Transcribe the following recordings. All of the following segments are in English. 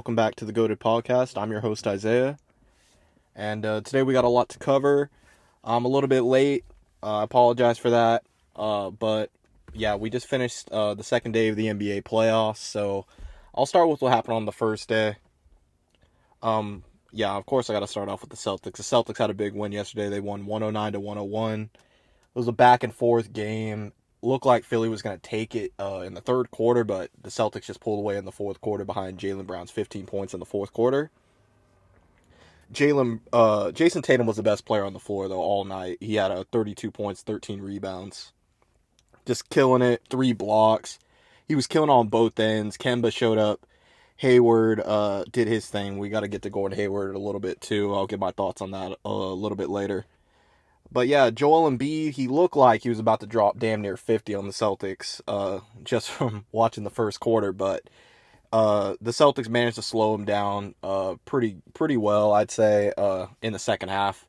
welcome back to the Goated Podcast. I'm your host, Isaiah, and today we got a lot to cover. I'm a little bit late. I apologize for that, but yeah, we just finished the second day of the NBA playoffs, so I'll start with what happened on the first day. Yeah, of course I got to start off with the Celtics. The Celtics had a big win yesterday. They won 109-101. It was a back and forth game. Looked like Philly was going to take it in the third quarter, but the Celtics just pulled away in the fourth quarter behind Jaylen Brown's 15 points in the fourth quarter. Jason Tatum was the best player on the floor, though, all night. He had 32 points, 13 rebounds. Just killing it, 3 blocks. He was killing on both ends. Kemba showed up. Hayward did his thing. We got to get to Gordon Hayward a little bit, too. I'll give my thoughts on that a little bit later. But yeah, Joel Embiid, he looked like he was about to drop damn near 50 on the Celtics just from watching the first quarter. But the Celtics managed to slow him down pretty well, I'd say, in the second half.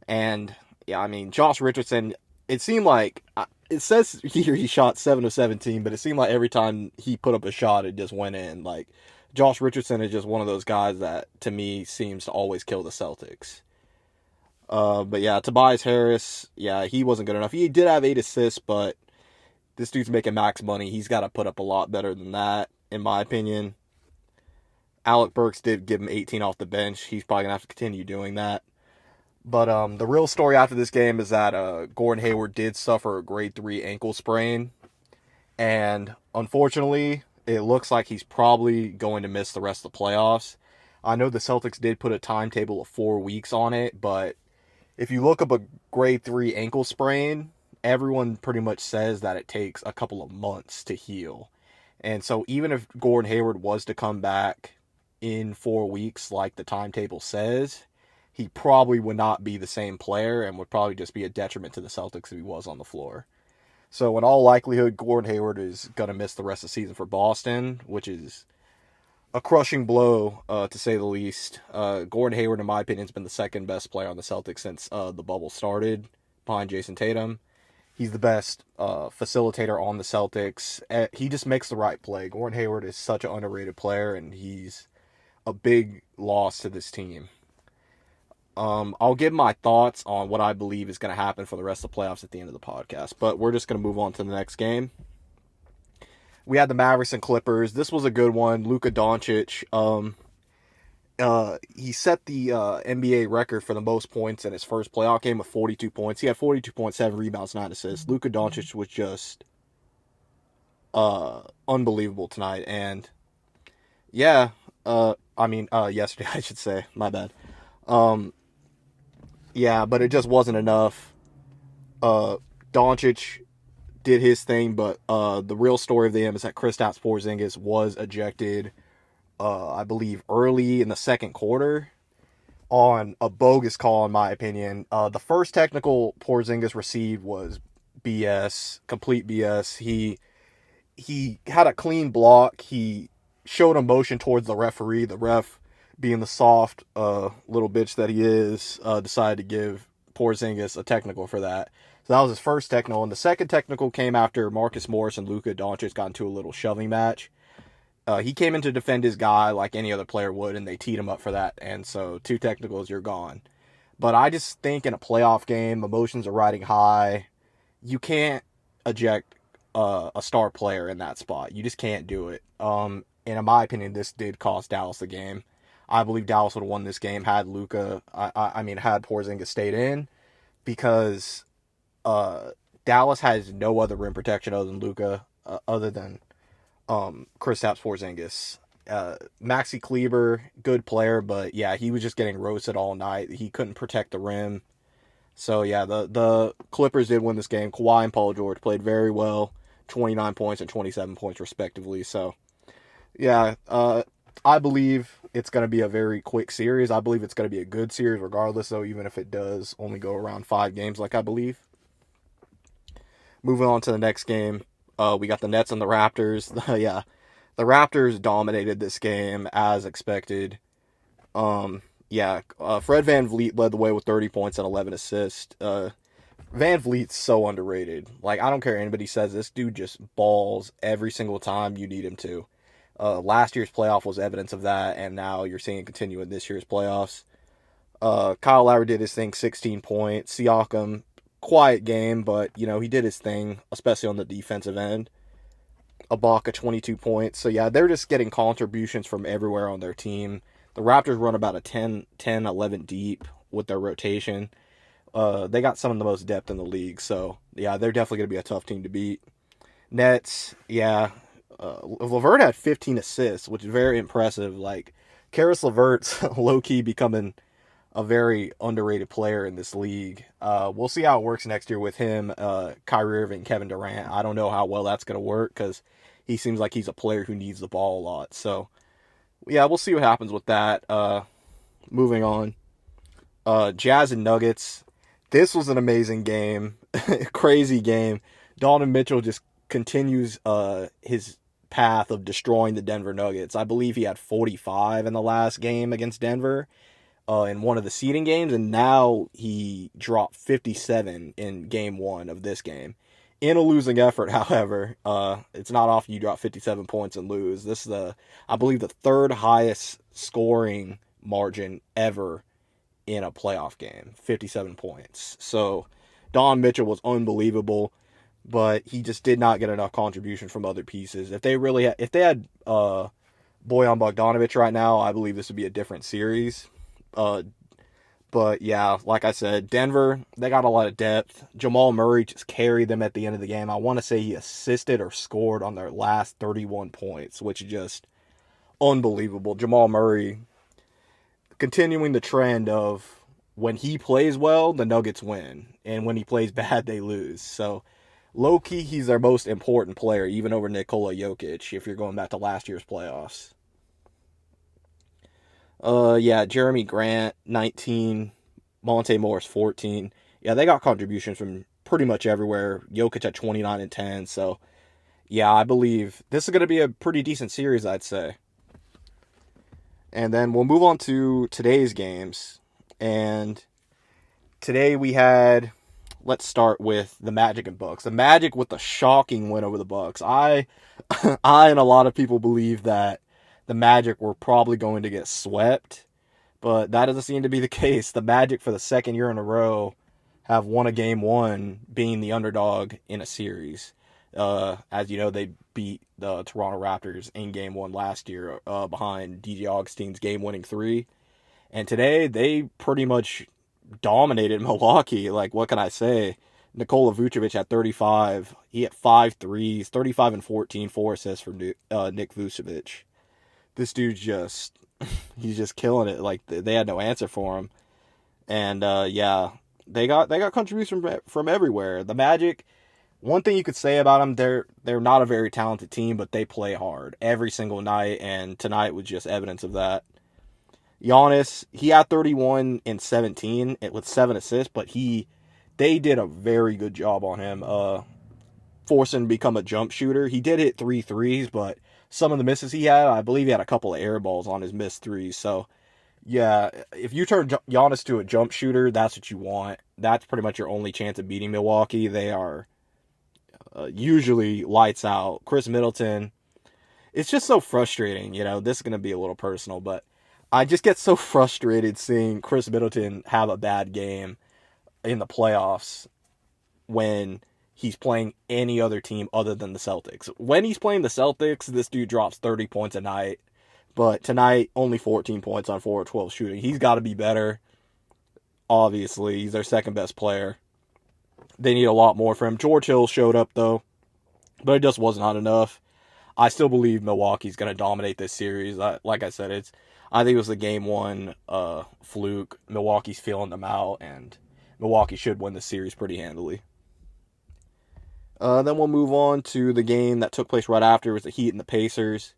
And yeah, I mean, Josh Richardson, it seemed like, it says here he shot 7 of 17, but it seemed like every time he put up a shot, it just went in. Like, Josh Richardson is just one of those guys that, to me, seems to always kill the Celtics. But yeah, Tobias Harris, yeah, he wasn't good enough. He did have 8 assists, but this dude's making max money. He's got to put up a lot better than that, in my opinion. Alec Burks did give him 18 off the bench. He's probably going to have to continue doing that. But the real story after this game is that Gordon Hayward did suffer a grade 3 ankle sprain. And unfortunately, it looks like he's probably going to miss the rest of the playoffs. I know the Celtics did put a timetable of 4 weeks on it, but if you look up a grade 3 ankle sprain, everyone pretty much says that it takes a couple of months to heal. And so even if Gordon Hayward was to come back in 4 weeks like the timetable says, he probably would not be the same player and would probably just be a detriment to the Celtics if he was on the floor. So in all likelihood, Gordon Hayward is going to miss the rest of the season for Boston, which is a crushing blow, to say the least. Gordon Hayward, in my opinion, has been the second best player on the Celtics since the bubble started, behind Jason Tatum. He's the best facilitator on the Celtics. He just makes the right play. Gordon Hayward is such an underrated player, and he's a big loss to this team. I'll give my thoughts on what I believe is going to happen for the rest of the playoffs at the end of the podcast, but we're just going to move on to the next game. We had the Mavericks and Clippers. This was a good one. Luka Doncic, he set the NBA record for the most points in his first playoff game with 42 points. He had 42.7 rebounds, 9 assists. Luka Doncic was just unbelievable tonight. And yeah, yesterday, I should say. My bad. Yeah, but it just wasn't enough. Doncic did his thing, but the real story of the game is that Kristaps Porzingis was ejected, I believe, early in the second quarter on a bogus call, in my opinion. The first technical Porzingis received was BS, complete BS. He had a clean block. He showed a motion towards the referee. The ref, being the soft little bitch that he is, decided to give Porzingis a technical for that. So that was his first technical. And the second technical came after Marcus Morris and Luka Doncic got into a little shoving match. He came in to defend his guy like any other player would, and they teed him up for that. And so 2 technicals, you're gone. But I just think in a playoff game, emotions are riding high. You can't eject a star player in that spot. You just can't do it. And in my opinion, this did cost Dallas the game. I believe Dallas would have won this game had had Porzingis stayed in, because Dallas has no other rim protection other than Luka, other than Kristaps Porzingis. Maxi Kleber, good player, but yeah, he was just getting roasted all night. He couldn't protect the rim. So yeah, the Clippers did win this game. Kawhi and Paul George played very well, 29 points and 27 points respectively. So yeah, I believe it's going to be a very quick series. I believe it's going to be a good series regardless, though, even if it does only go around 5 games like I believe. Moving on to the next game, we got the Nets and the Raptors. Yeah, the Raptors dominated this game as expected. Fred VanVleet led the way with 30 points and 11 assists. VanVleet's so underrated. Like, I don't care anybody says, this dude just balls every single time you need him to. Last year's playoff was evidence of that, and now you're seeing it continue in this year's playoffs. Kyle Lowry did his thing, 16 points. Siakam, quiet game, but, he did his thing, especially on the defensive end. Ibaka, 22 points. So, yeah, they're just getting contributions from everywhere on their team. The Raptors run about a 10, 11 deep with their rotation. They got some of the most depth in the league. So, yeah, they're definitely going to be a tough team to beat. Nets, yeah. LeVert had 15 assists, which is very impressive. Like, Karis LeVert's low-key becoming a very underrated player in this league. We'll see how it works next year with him, Kyrie Irving, Kevin Durant. I don't know how well that's going to work because he seems like he's a player who needs the ball a lot. So, yeah, we'll see what happens with that. Moving on. Jazz and Nuggets. This was an amazing game. Crazy game. Donovan Mitchell just continues his path of destroying the Denver Nuggets. I believe he had 45 in the last game against Denver. In one of the seeding games, and now he dropped 57 in game 1 of this game. In a losing effort, however, it's not often you drop 57 points and lose. This is, I believe, the third highest scoring margin ever in a playoff game, 57 points. So Don Mitchell was unbelievable, but he just did not get enough contribution from other pieces. If they had Bojan Bogdanovic right now, I believe this would be a different series. But yeah, like I said, Denver, they got a lot of depth. Jamal Murray just carried them at the end of the game. I want to say he assisted or scored on their last 31 points, which is just unbelievable. Jamal Murray continuing the trend of when he plays well, the Nuggets win, and when he plays bad, they lose. So low-key, he's their most important player, even over Nikola Jokic, if you're going back to last year's playoffs. Yeah, Jeremy Grant, 19, Monte Morris, 14. Yeah, they got contributions from pretty much everywhere. Jokic at 29 and 10, so yeah, I believe this is going to be a pretty decent series, I'd say. And then we'll move on to today's games. And today we had, let's start with the Magic and Bucks. The Magic with a shocking win over the Bucks. I and a lot of people believe that the Magic were probably going to get swept, but that doesn't seem to be the case. The Magic, for the second year in a row, have won a game 1, being the underdog in a series. As you know, they beat the Toronto Raptors in game 1 last year behind DJ Augustin's game-winning 3. And today, they pretty much dominated Milwaukee. Like, what can I say? Nikola Vucevic had 35. He had 5 threes, 35 and 14, 4 assists from Nick Vucevic. This dude's he's just killing it. Like, they had no answer for him. And, yeah, they got contributions from everywhere. The Magic, one thing you could say about them, they're not a very talented team, but they play hard every single night, and tonight was just evidence of that. Giannis, he had 31 and 17 with 7 assists, but they did a very good job on him, forcing him to become a jump shooter. He did hit 3 threes, but some of the misses he had, I believe he had a couple of air balls on his missed threes. So, yeah, if you turn Giannis to a jump shooter, that's what you want. That's pretty much your only chance of beating Milwaukee. They are usually lights out. Chris Middleton, it's just so frustrating. This is going to be a little personal, but I just get so frustrated seeing Chris Middleton have a bad game in the playoffs when he's playing any other team other than the Celtics. When he's playing the Celtics, this dude drops 30 points a night. But tonight, only 14 points on 4 or 12 shooting. He's got to be better. Obviously, he's their second best player. They need a lot more from him. George Hill showed up, though, but it just was not enough. I still believe Milwaukee's going to dominate this series. Like I said, I think it was the game 1 fluke. Milwaukee's feeling them out, and Milwaukee should win the series pretty handily. Then we'll move on to the game that took place right after. It was the Heat and the Pacers.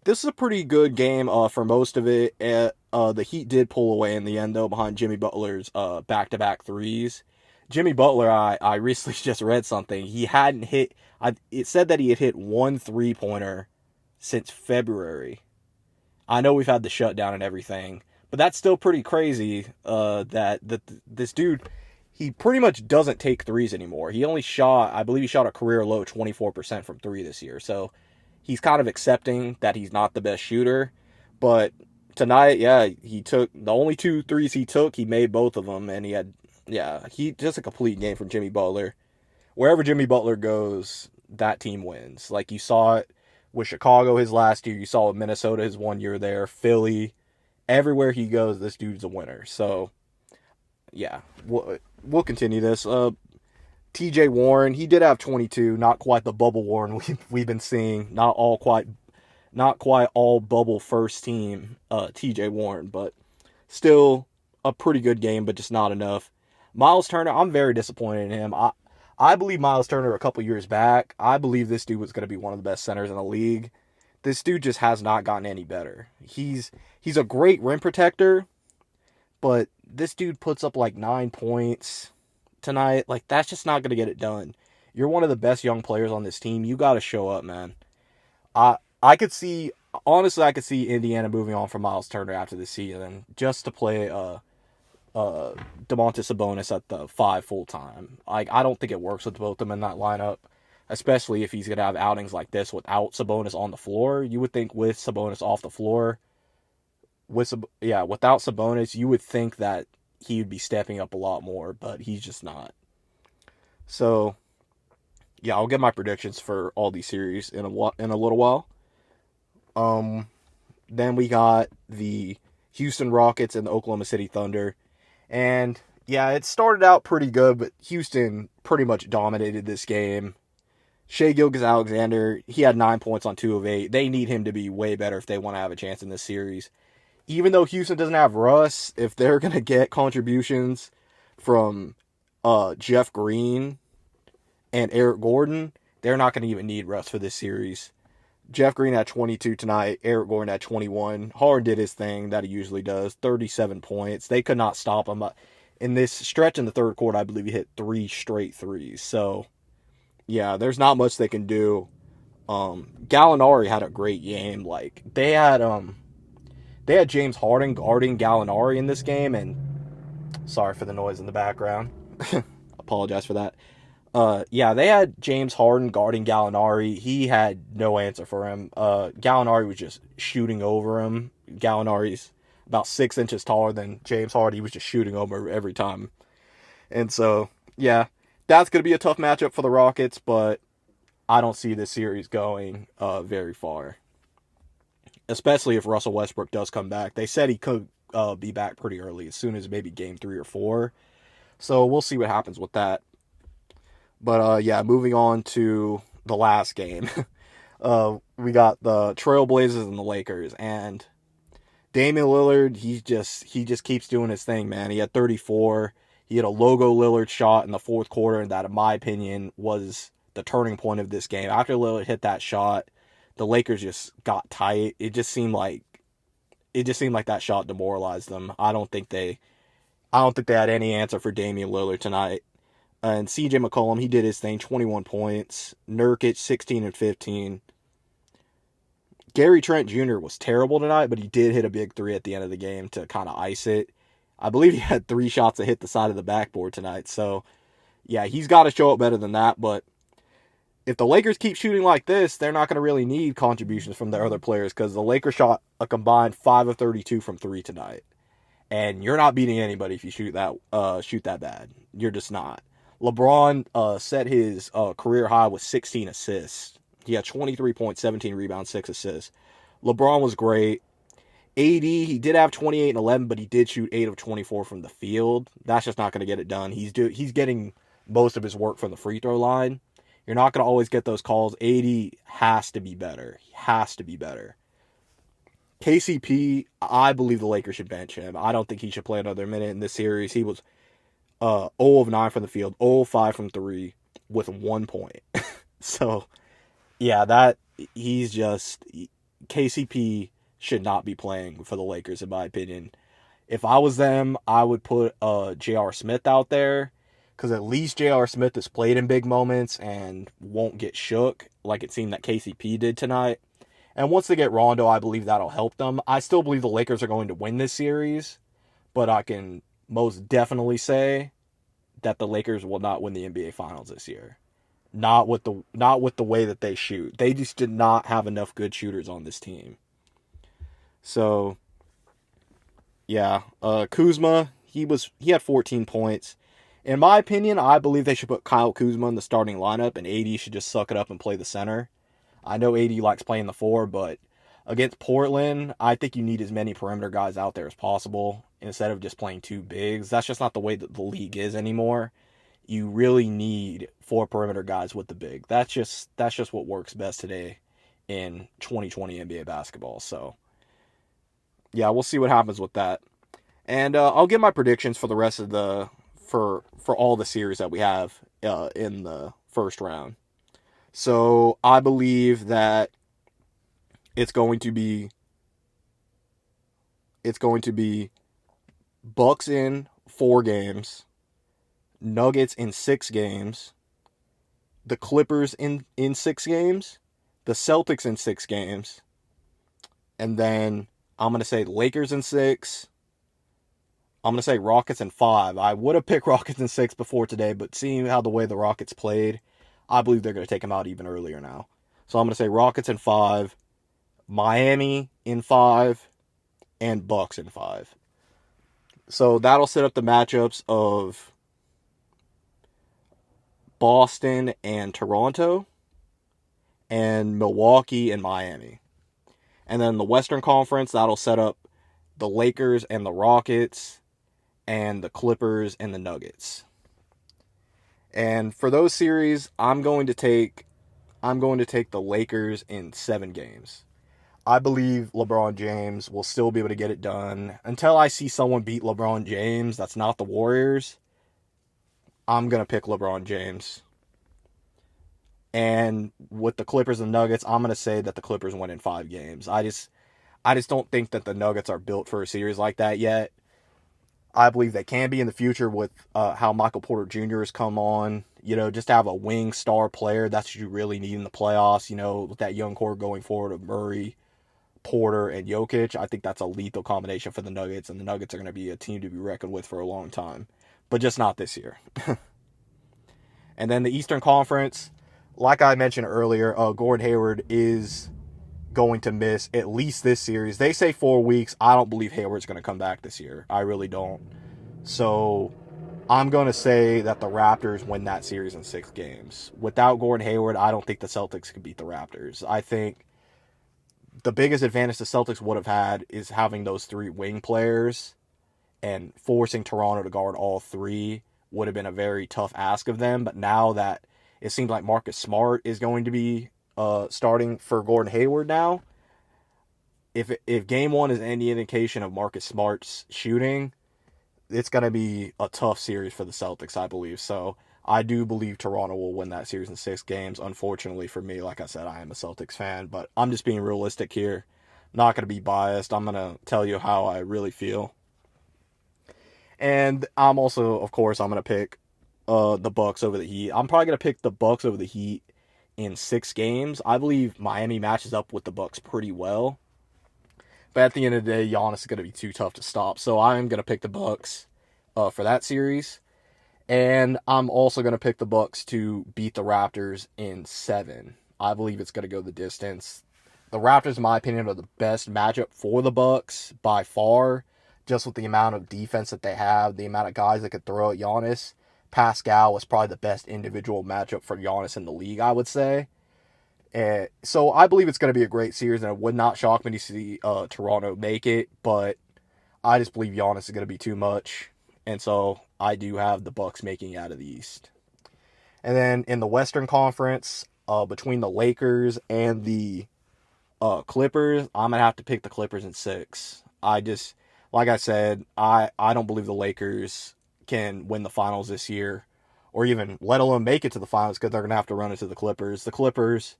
This is a pretty good game for most of it. The Heat did pull away in the end, though, behind Jimmy Butler's back-to-back threes. Jimmy Butler, I recently just read something. He hadn't hit... it said that he had hit 1 3-pointer since February. I know we've had the shutdown and everything, but that's still pretty crazy that this dude... He pretty much doesn't take threes anymore. He only shot, I believe he shot a career low 24% from 3 this year. So he's kind of accepting that he's not the best shooter. But tonight, yeah, he took the only 2 threes he took, he made both of them, and he just a complete game from Jimmy Butler. Wherever Jimmy Butler goes, that team wins. Like you saw it with Chicago his last year, you saw it with Minnesota his 1 year there, Philly. Everywhere he goes, this dude's a winner. So, yeah, we'll continue this. T.J. Warren, he did have 22, not quite the bubble Warren we've been seeing. Not quite all bubble first team T.J. Warren, but still a pretty good game, but just not enough. Miles Turner, I'm very disappointed in him. I believe Miles Turner a couple years back. I believe this dude was going to be one of the best centers in the league. This dude just has not gotten any better. He's a great rim protector, but this dude puts up like 9 points tonight. Like, that's just not going to get it done. You're one of the best young players on this team. You got to show up, man. I could see, honestly, I could see Indiana moving on from Miles Turner after this season just to play Domantas Sabonis at the 5 full time. Like, I don't think it works with both of them in that lineup, especially if he's going to have outings like this without Sabonis on the floor. You would think with Sabonis off the floor, without Sabonis, you would think that he would be stepping up a lot more, but he's just not. So, yeah, I'll get my predictions for all these series in a little while. Then we got the Houston Rockets and the Oklahoma City Thunder. And, yeah, it started out pretty good, but Houston pretty much dominated this game. Shai Gilgeous-Alexander, he had 9 points on 2 of 8. They need him to be way better if they want to have a chance in this series. Even though Houston doesn't have Russ, if they're going to get contributions from Jeff Green and Eric Gordon, they're not going to even need Russ for this series. Jeff Green had 22 tonight. Eric Gordon had 21. Harden did his thing that he usually does, 37 points. They could not stop him. In this stretch in the third quarter, I believe he hit 3 straight threes. So, yeah, there's not much they can do. Gallinari had a great game. Like, they had James Harden guarding Gallinari in this game, and sorry for the noise in the background. Apologize for that. They had James Harden guarding Gallinari. He had no answer for him. Gallinari was just shooting over him. Gallinari's about 6 inches taller than James Harden. He was just shooting over every time. And so, yeah, that's going to be a tough matchup for the Rockets, but I don't see this series going very far. Especially if Russell Westbrook does come back. They said he could be back pretty early, as soon as maybe game 3 or 4. So we'll see what happens with that. But, moving on to the last game. We got the Trailblazers and the Lakers. And Damian Lillard, he just keeps doing his thing, man. He had 34. He had a logo Lillard shot in the fourth quarter that, in my opinion, was the turning point of this game. After Lillard hit that shot, the Lakers just got tight. It just seemed like that shot demoralized them. I don't think they had any answer for Damian Lillard tonight. And C.J. McCollum, he did his thing, 21 points. Nurkic, 16 and 15. Gary Trent Jr. was terrible tonight, but he did hit a big 3 at the end of the game to kind of ice it. I believe he had 3 shots that hit the side of the backboard tonight. So, yeah, he's got to show up better than that. But if the Lakers keep shooting like this, they're not going to really need contributions from their other players, because the Lakers shot a combined 5 of 32 from 3 tonight. And you're not beating anybody if you shoot that bad. You're just not. LeBron set his career high with 16 assists. He had 23 points, 17 rebounds, 6 assists. LeBron was great. AD, he did have 28 and 11, but he did shoot 8 of 24 from the field. That's just not going to get it done. He's getting most of his work from the free throw line. You're not going to always get those calls. AD has to be better. He has to be better. KCP, I believe the Lakers should bench him. I don't think he should play another minute in this series. He was 0 of 9 from the field, 0 of 5 from 3 with 1 point. So, yeah, KCP should not be playing for the Lakers, in my opinion. If I was them, I would put J.R. Smith out there, because at least J.R. Smith has played in big moments and won't get shook like it seemed that KCP did tonight. And once they get Rondo, I believe that'll help them. I still believe the Lakers are going to win this series, but I can most definitely say that the Lakers will not win the NBA Finals this year. Not with the way that they shoot. They just did not have enough good shooters on this team. So yeah, Kuzma, he had 14 points. In my opinion, I believe they should put Kyle Kuzma in the starting lineup, and AD should just suck it up and play the center. I know AD likes playing the four, but against Portland, I think you need as many perimeter guys out there as possible instead of just playing two bigs. That's just not the way that the league is anymore. You really need four perimeter guys with the big. That's just what works best today in 2020 NBA basketball. So yeah, we'll see what happens with that. And I'll give my predictions for the rest of the for all the series that we have in the first round. So I believe that it's going to be Bucks in 4 games, Nuggets in 6 games, the Clippers in 6 games, the Celtics in 6 games, and then I'm going to say Lakers in 6. I'm going to say Rockets in 5. I would have picked Rockets in 6 before today, but seeing how the way the Rockets played, I believe they're going to take them out even earlier now. So I'm going to say Rockets in 5, Miami in 5, and Bucks in 5. So that'll set up the matchups of Boston and Toronto, and Milwaukee and Miami. And then the Western Conference, that'll set up the Lakers and the Rockets, and the Clippers and the Nuggets. And for those series, I'm going to take the Lakers in 7 games. I believe LeBron James will still be able to get it done. Until I see someone beat LeBron James that's not the Warriors, I'm going to pick LeBron James. And with the Clippers and Nuggets, I'm going to say that the Clippers win in 5 games. I just don't think that the Nuggets are built for a series like that yet. I believe they can be in the future with how Michael Porter Jr. has come on. Just to have a wing star player, that's what you really need in the playoffs. With that young core going forward of Murray, Porter, and Jokic, I think that's a lethal combination for the Nuggets, and the Nuggets are going to be a team to be reckoned with for a long time. But just not this year. And then the Eastern Conference, like I mentioned earlier, Gordon Hayward is going to miss at least this series. They say 4 weeks. I don't believe Hayward's going to come back this year. I really don't. So I'm going to say that the Raptors win that series in 6 games. Without Gordon Hayward, I don't think the Celtics could beat the Raptors. I think the biggest advantage the Celtics would have had is having those 3 wing players, and forcing Toronto to guard all 3 would have been a very tough ask of them. But now that it seems like Marcus Smart is going to be starting for Gordon Hayward now, if game 1 is any indication of Marcus Smart's shooting, it's going to be a tough series for the Celtics, I believe. So I do believe Toronto will win that series in 6 games. Unfortunately for me, like I said, I am a Celtics fan, but I'm just being realistic here. Not going to be biased. I'm going to tell you how I really feel. And I'm also, of course, I'm going to pick the Bucks over the Heat. I'm probably going to pick the Bucks over the Heat in 6 games. I believe Miami matches up with the Bucks pretty well. But at the end of the day, Giannis is going to be too tough to stop. So I'm going to pick the Bucks for that series. And I'm also going to pick the Bucks to beat the Raptors in 7. I believe it's going to go the distance. The Raptors, in my opinion, are the best matchup for the Bucks by far. Just with the amount of defense that they have, the amount of guys that could throw at Giannis. Pascal was probably the best individual matchup for Giannis in the league, I would say. So I believe it's going to be a great series, and it would not shock me to see Toronto make it, but I just believe Giannis is going to be too much, and so I do have the Bucks making it out of the East. And then in the Western Conference, between the Lakers and the Clippers, I'm going to have to pick the Clippers in 6. Like I said, I don't believe the Lakers can win the finals this year, or even let alone make it to the finals, because they're going to have to run into the Clippers. The Clippers,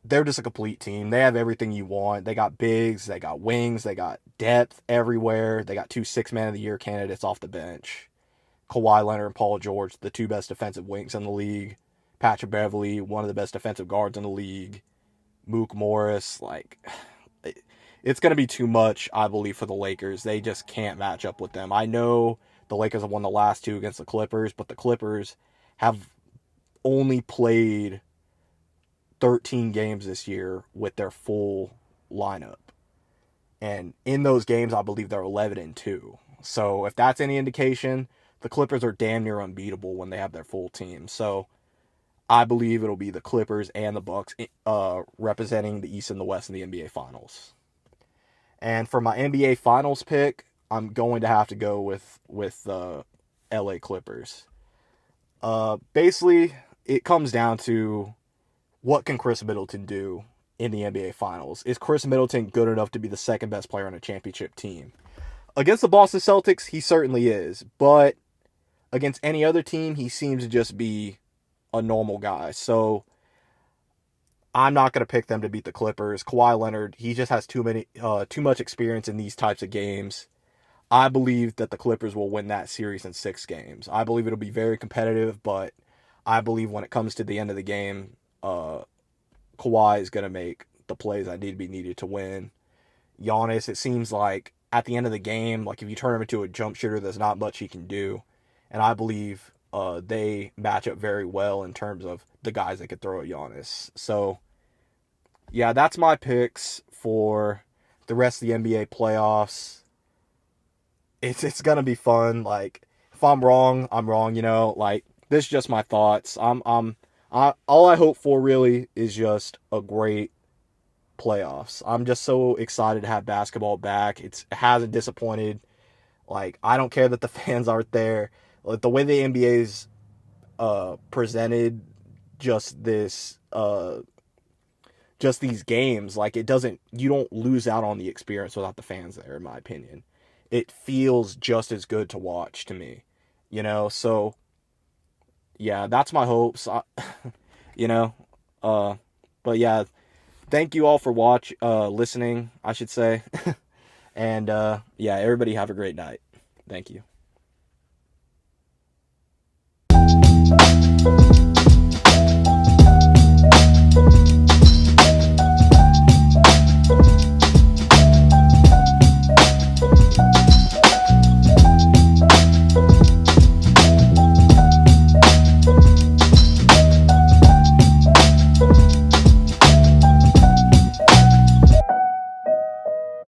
they're just a complete team. They have everything you want. They got bigs, they got wings, they got depth everywhere. They got 2 6-man of the year candidates off the bench. Kawhi Leonard and Paul George, the 2 best defensive wings in the league. Patrick Beverley, one of the best defensive guards in the league. Mook Morris, it's going to be too much, I believe, for the Lakers. They just can't match up with them. I know the Lakers have won the last 2 against the Clippers, but the Clippers have only played 13 games this year with their full lineup. And in those games, I believe they're 11-2. So if that's any indication, the Clippers are damn near unbeatable when they have their full team. So I believe it'll be the Clippers and the Bucks representing the East and the West in the NBA Finals. And for my NBA Finals pick, I'm going to have to go with the LA Clippers. Basically, it comes down to what can Chris Middleton do in the NBA Finals? Is Chris Middleton good enough to be the second best player on a championship team? Against the Boston Celtics, he certainly is. But against any other team, he seems to just be a normal guy. So I'm not going to pick them to beat the Clippers. Kawhi Leonard, he just has too much experience in these types of games. I believe that the Clippers will win that series in 6 games. I believe it'll be very competitive, but I believe when it comes to the end of the game, Kawhi is going to make the plays that need to be needed to win. Giannis, it seems like at the end of the game, like if you turn him into a jump shooter, there's not much he can do. And I believe they match up very well in terms of the guys that could throw at Giannis. So, yeah, that's my picks for the rest of the NBA playoffs. It's gonna be fun. Like, if I'm wrong, I'm wrong. Like, this is just my thoughts. All I hope for really is just a great playoffs. I'm just so excited to have basketball back. It hasn't disappointed. Like, I don't care that the fans aren't there. Like, the way the NBA's presented just this just these games, like, you don't lose out on the experience without the fans there, in my opinion. It feels just as good to watch to me, so yeah, that's my hopes. you know, but yeah, thank you all for listening, I should say. And yeah, everybody have a great night. Thank you.